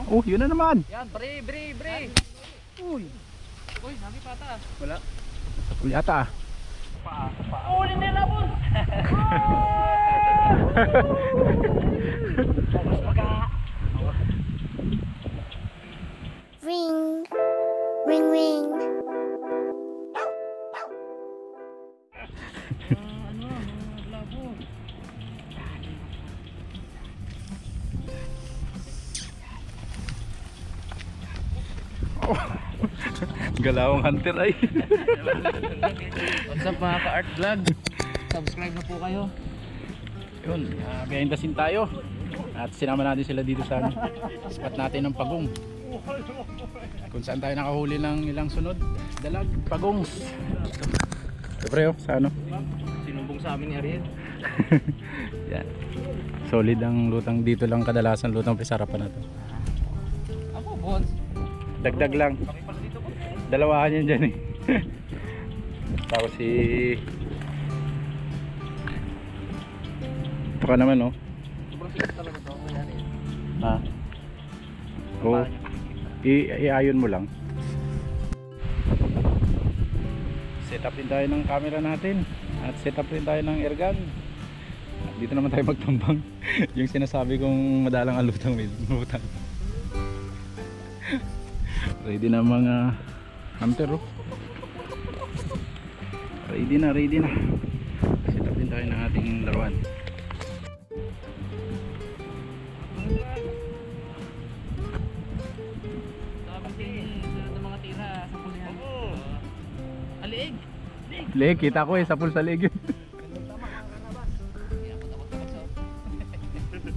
Oh, yun na naman. Yan, bre. Uy. Uy, sabi pata. Wala. Sapul yata ah. Uli nila po. Ring, ring, ring. Labo. Galawang hunter ay. What's up mga ka-art vlog? Subscribe na po kayo. Yun, behind the scene tayo. At sinama natin sila dito sa spot natin ng pagong. Kung saan tayo nakahuli ng ilang sunod. Dalag, pagong. Siyempre sa ano? Sinumbong sa amin ni Ariel. Yan. Solid ang lutang dito lang, kadalasan lutang pisarapan na to. Ako, Bons. Dagdag lang. Kami pala dito po. Dalawahan yan dyan eh. Tapos si ito ka naman oh. Sobrang sikat talaga to. Ha? Oo. I-ayon mo lang. Set up din tayo ng camera natin. At set up din tayo ng airgun. At dito naman tayo magtambang. Yung sinasabi kong madalang ang lutang. Ready na mga hunter oh. Ready na. Set up din tayo ng ating laruan. Leg, kita ko eh, sapul sa leg.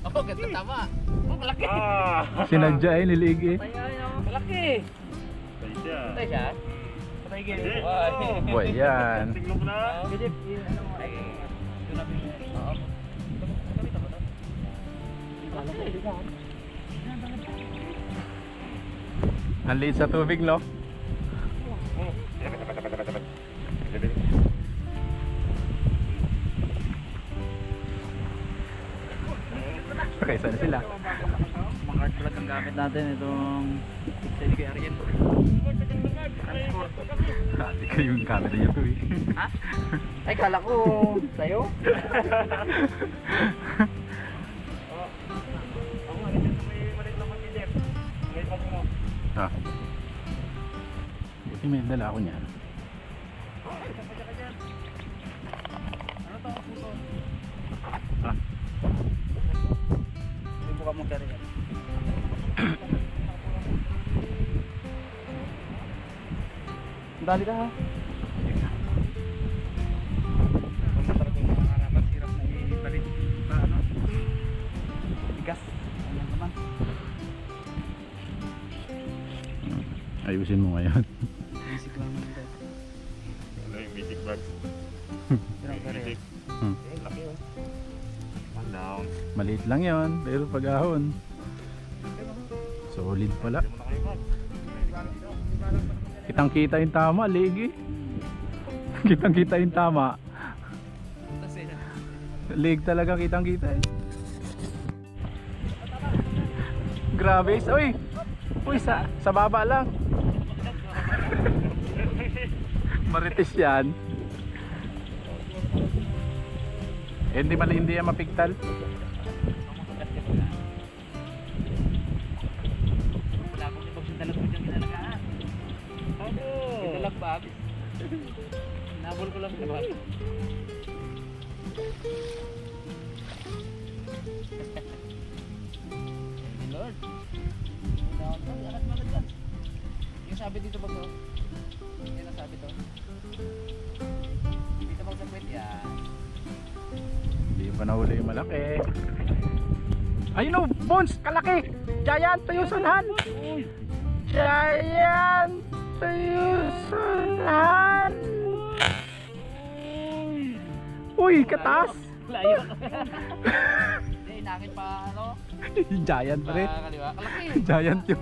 Oh, ganda tama. Oh, malaki. Sinadya eh, nilig eh. Malaki. Patay siya. Patay siya. Boy, yan. Tignan mo na. Gidip. Ano mo? Ay, doon natin. Oo. Kamita mo to. Ang liit sa tubig, no? Okay, saan sila? Mga art vlog ang gamit natin itong pixel kay Ariel. Hindi kayo yung camera niyo to eh. Ha? Ay, kala ko sa'yo. Ha? Buti may dala ako niyan. Ha? Buka mo ka rin. Dali ka ha. Masarap yung mga harapan, sirap na ibalik na ano. Bigas. Ayan naman. Ayusin mo ngayon. Basic lang naman ito. Ano yung music box? Sirap ka rin. Eh, laki oh. One down. Maliit lang yon, pero pag-ahon. Solid pala. Hindi mo na kayo mag. Kitang kita yung tama, ligi. Kitang kita yung tama. Lig talaga kitang kita eh. Grabe, uy. Uy, sa baba lang. Marites yan. Eh, hindi yan mapigtal. Wala akong ibang sindalag mo dyan ginalagaan. Sindalag bag. Nabol ko lang sa bag. Lord. Angat mo lang dyan. Yung sabi dito ba ko? Yan ang sabi to. Dito bang sa kwet yan? Hindi pa nahuli yung malaki. Ayun o, Bones, kalaki. Giant tuyusunhan. Giant tuyusunhan. Uy, katas. Layo. Hindi, inakit pa ano? Giant pa rin. Kaliwa. Kalaki. Giant yun.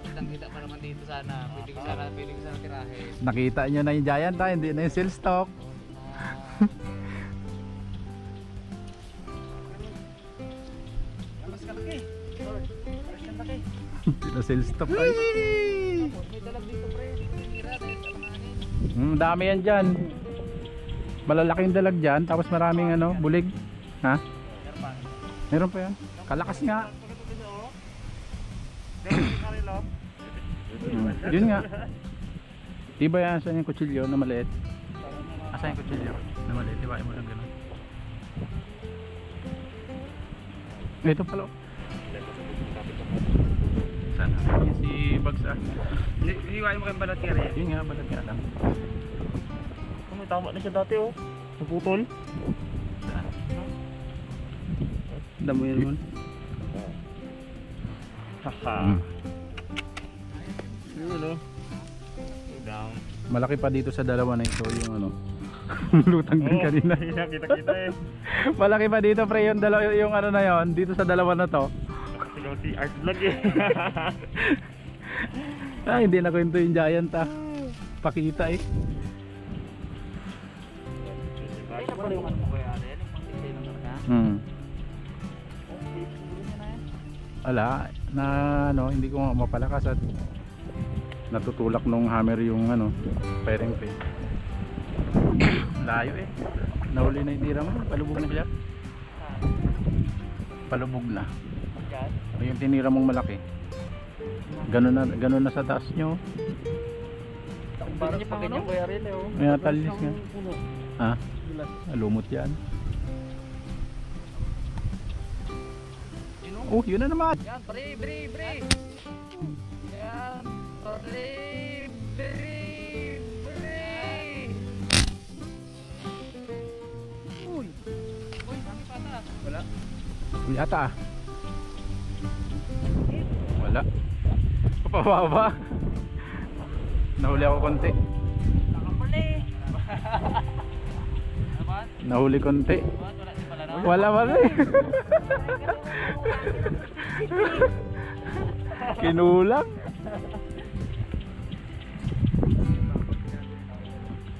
Kitang-kita pa naman dito sana. Pwede ko sana tirahin. Nakita nyo na yung giant ha, hindi na yung seal stock. kalaki. Pares ka laki. Sila sales stop ay. May dalag dito pre. Tira dahil alanganin. Dami yan dyan. Malalaking dalag dyan. Tapos maraming ano, bulig. Ha? Meron pa. Meron pa yan. Kalakas nga. Yun nga. Diba yan, saan yung kutsilyo na maliit? Asan yung kutsilyo na maliit? Diba mo lang gano'n? Ito pala. Sana. Yan si Bags ah. Hiwain mo kayong balat kaya rin. Yun nga, balag nga lang. May tama na siya dati oh. Naputol. Saan? Damo yun naman. Haha. Yun o. Down. Malaki pa dito sa dalawa na ito yung ano. Lutang din kanina. Kita-kita eh. Malaki pa dito pre yung dalawa yung ano na yon dito sa dalawa na to. Sigaw si Art Vlog eh. Hindi na kwento yung giant ah. Pakita eh. Ay, napala yung ano mo kaya rin. Yung pang-display ng talaga. Ala na ano hindi ko mapalakas at natutulak nung hammer yung ano firing pin. Layo eh. Nahuli na yung tira mo. Palubog na siya. Palubog na. Yung tinira mong malaki. Ganun na sa taas nyo. Parang pag ganyan kaya rin eh oh. May talis nga. Ha? Lumot yan. Oh, yun na naman. Yan, pre. Yan, pre. Uy, kami pata. Wala. Yata ah. Wala. Papababa. Nahuli ako konti. Nakapali. Naman? Nahuli konti. Wala si pala na. Wala pa rin. Kinulang.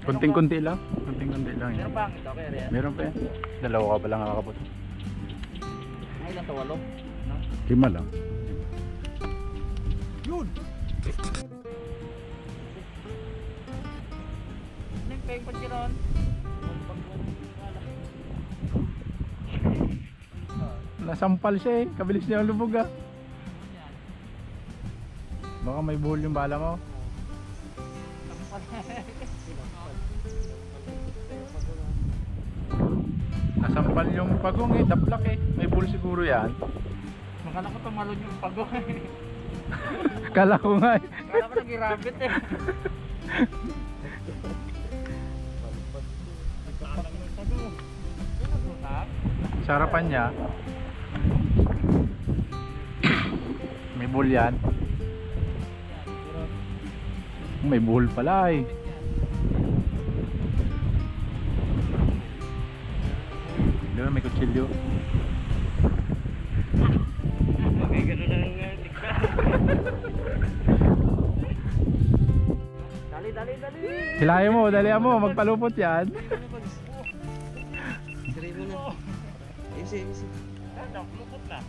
Kunting-kunti lang. Kunting-kunti lang. Meron pa ang ito kaya rin. Meron pa yan. Dalawa ka pa lang nakakapot. Ay, ilang tawalo? No? 5 lang. Yun! Anong peg pa siya ron? Nasampal siya eh. Kabilis niya ang lubog ah. Baka may buhol yung bala mo. Nasampal yung pagong eh. Daplak eh. May buhol siguro yan. Makala ko tumalon yung pagong. Kala ko nga eh. Kala ko nag-irabit eh. Sarapan niya. May buhol yan. May buhol pala eh. Doon may kutsilyo. Okay, gano'n lang nga. Dali. Hilahin mo, dalihan mo, magpalupot yan. Tiri mo na. Easy. Lukot na.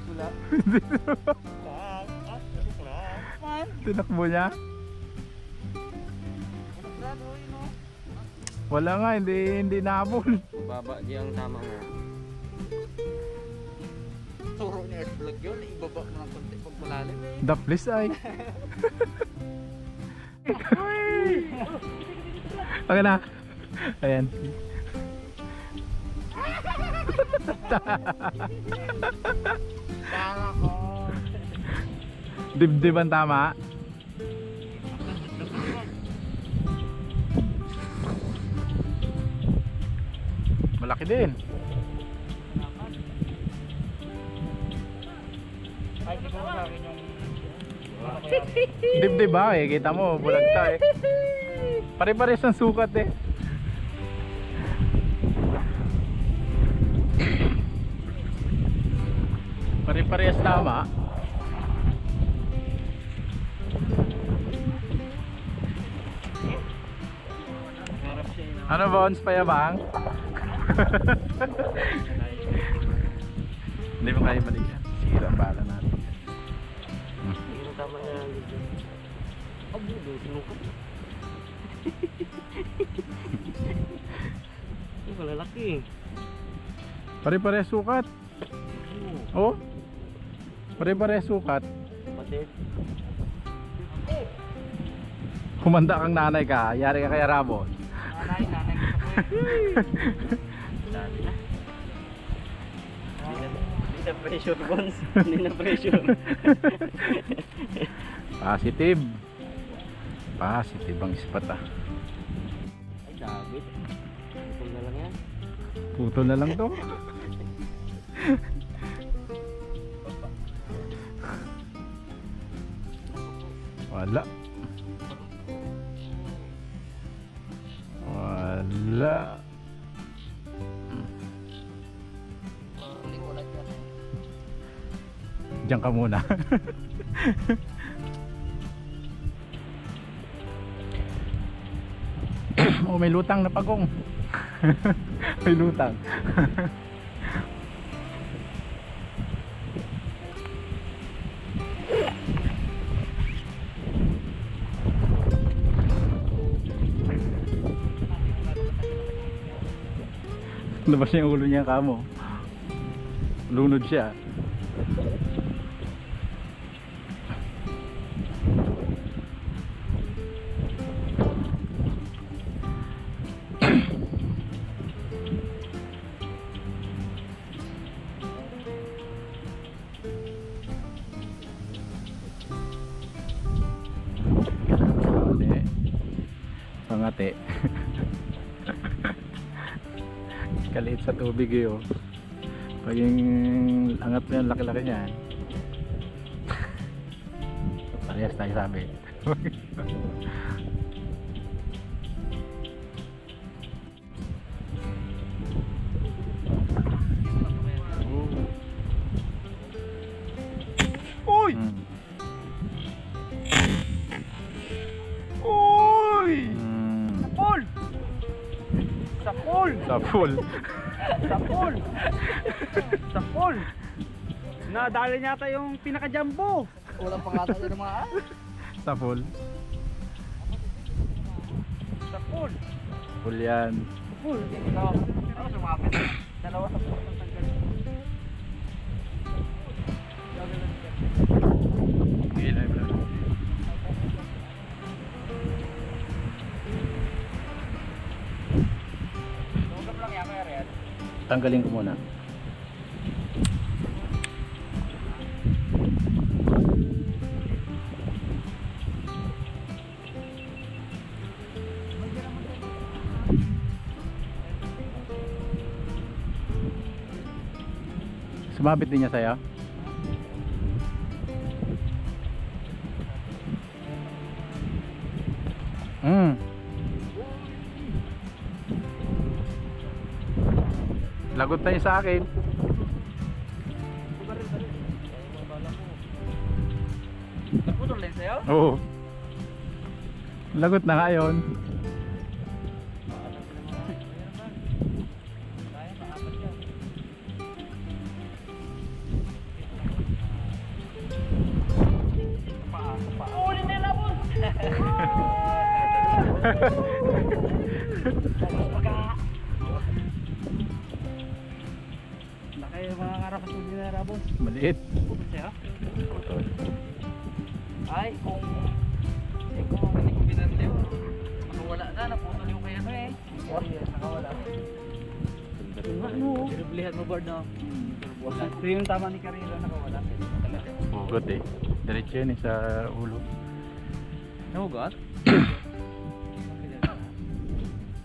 Wala. Tinakbo niya. Wala nga, hindi nahabol. Baba diyang tama nga. Turo ni Earth Vlog yun. Ibaba mo ng konti pag malalim eh. Daplis ay. Okay na. Ayan. Tama ko. Dibdib ang tama. Malaki din. Ay, siguro sa akin yung... Dibdib ba eh, kita mo, bulagta eh. Pare-pares ang sukat eh. Pare-parehas tama. Ano Bones, payabang? Ay, mali yan. Sira ang bala natin. Hindi tama na lang dito. Abulo, sinukot. Ito malalaki. Pare-pare sukat. Oh. Pare-pare sukat. Kapatid. Humanda kang nanay ka. Yari ka kay Ramon. Nanay ko sa puwet. Dali na. Hindi na pressure, Bons. Hindi na pressure. Positive. Positive ang ispat ah. Ay, David. Ipon na lang yan. Putol na lang to. Wala. Wala. Diyan ka muna. Oh, may lutang na pagong. May lutang. Labas niya yung ulo niya kamo. Lunod siya. Pangate. Kaliit sa tubig yun. Pag yung angat mo yung laki-laki niyan. Parehas tayo sabi. Uy! Uy! Mm. Sapol! Sapol! Sapol. Sapol! Sapol! Nadali niya ata yung pinaka-jumbo. Walang pangata yun ng mga Sapol. Sapol! Sapol yan. Sapol! Ano sumapit? Dalawa sa puso ng tanggal. Gila yung vlog. Tanggalin ko muna. Sumabit din niya sa'yo? Lagot tayo sa akin. Nagputol din sa'yo? Oo. Lagot na nga yun. Uli nila, Bons! Laki yung mga karapas mo din na, Bons. Maliit. Putol sa'yo? Ay, kung hindi ko binante mo, nakawala na, naputol yung kaya mo eh. Nakawala. Ano? Pinublihan mo, Bard, no? Ito yung tama ni Carilo, nakawala. Hugot eh. Diretso yun eh sa ulo. Nahugot?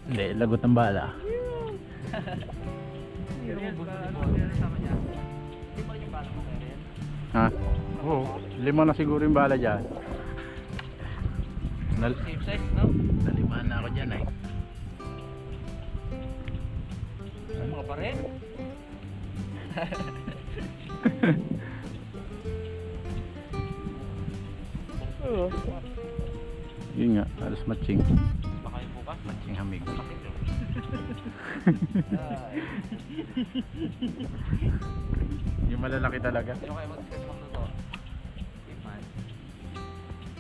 Hindi, lagot ng bala. Ha? Oo. 5 na siguro yung bala dyan. Safe size, no? Nalimaan na ako dyan eh. Mga parin? Yun nga, halos matching. Baka yung bukas. Matching hamig. Yung malalaki talaga. Sino kayo mag-discuss magluto? Iman.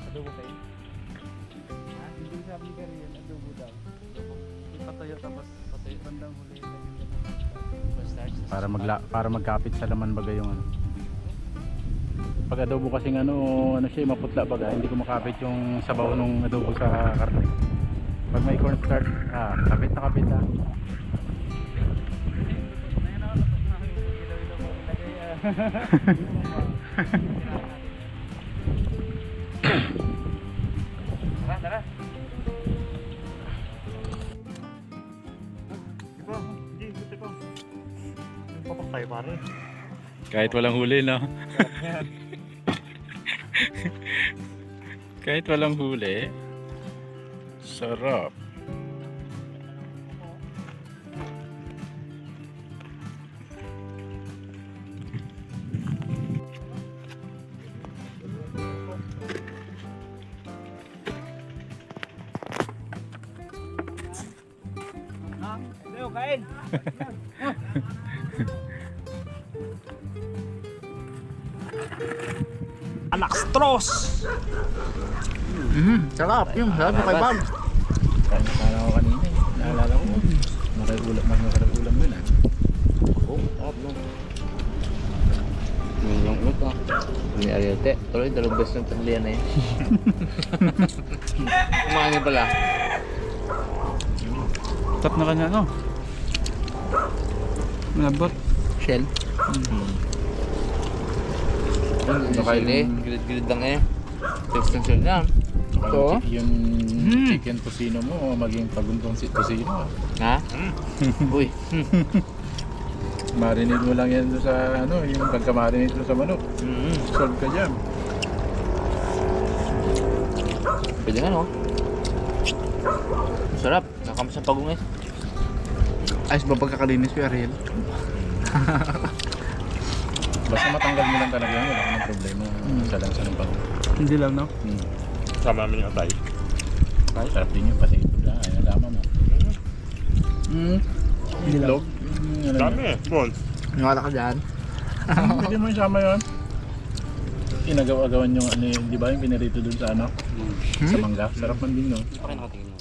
Adobo kayo? Ha? Hindi sabi ka rin, adobo daw. Ipatayo tapos patayo. Bandang huli yung Para magkapit sa laman baga yung ano. Pag adobo kasing ano siya maputla baga, hindi ko makapit yung sabaw nung adobo sa karne. Pag may cornstarch, kapit na kapit ha. Tara, tara. Diba? Hindi, buti ko. Papak tayo pare. Kahit walang huli, no? Kahit walang huli, sarap. Leo, kain! Anak stros! Sarap yung sabi kay Bob. Kain na ako kanina eh. Naalala ko. Nakaulam yun ah. Oh, sarap no. Yung ito. May arete. Tuloy, dalawang beses ng tanglian na yun. Kumain pala. Tap na kanya no? Malabot. Shell. Nakain eh. Gilid-gilid lang eh. Extension niya. So? Yung chicken tocino mo maging paguntong tocino. Ha? Uy. Marinate mo lang yan doon sa ano, yung pagka-marinate mo sa manok. Solve ka dyan. Pwede nga no? Sarap. Nakamas ang pagong eh. Ayos ba pagkakalinis ko, Ariel? Basta matanggal mo lang talaga yan, wala kang problema sa lansa ng pagong. Hindi lang, no? Sama namin yung atay. Ay, sarap din yun, pati ito lang, ay nalaman mo. Itlog. Dami eh, bones. Nangala ka dyan. Pwede mo isama yun. Inagawa-gawan yung ano yun, di ba yung pinarito dun sa ano? Sa mangga. Sarap man din no? Okay, nakatingin mo.